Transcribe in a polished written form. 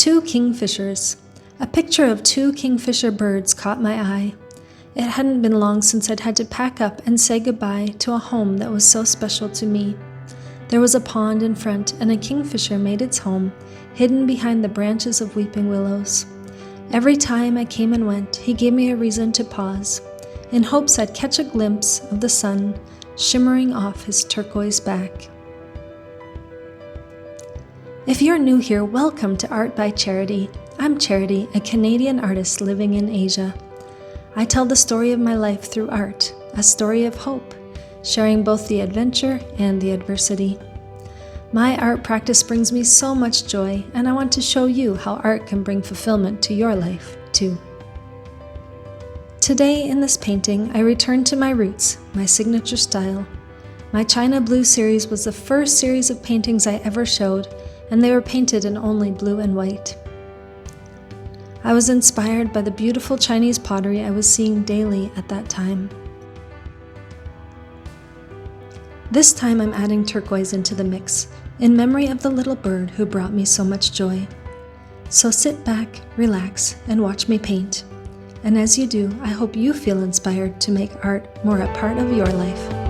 Two Kingfishers. A picture of two Kingfisher birds caught my eye. It hadn't been long since I'd had to pack up and say goodbye to a home that was so special to me. There was a pond in front, and a kingfisher made its home, hidden behind the branches of weeping willows. Every time I came and went, he gave me a reason to pause, in hopes I'd catch a glimpse of the sun shimmering off his turquoise back. If you're new here, welcome to Art by Charity. I'm Charity, a Canadian artist living in Asia. I tell the story of my life through art, a story of hope, sharing both the adventure and the adversity. My art practice brings me so much joy, and I want to show you how art can bring fulfillment to your life, too. Today, in this painting, I return to my roots, my signature style. My China Blue series was the first series of paintings I ever showed, and they were painted in only blue and white. I was inspired by the beautiful Chinese pottery I was seeing daily at that time. This time I'm adding turquoise into the mix, in memory of the little bird who brought me so much joy. So sit back, relax, and watch me paint. And as you do, I hope you feel inspired to make art more a part of your life.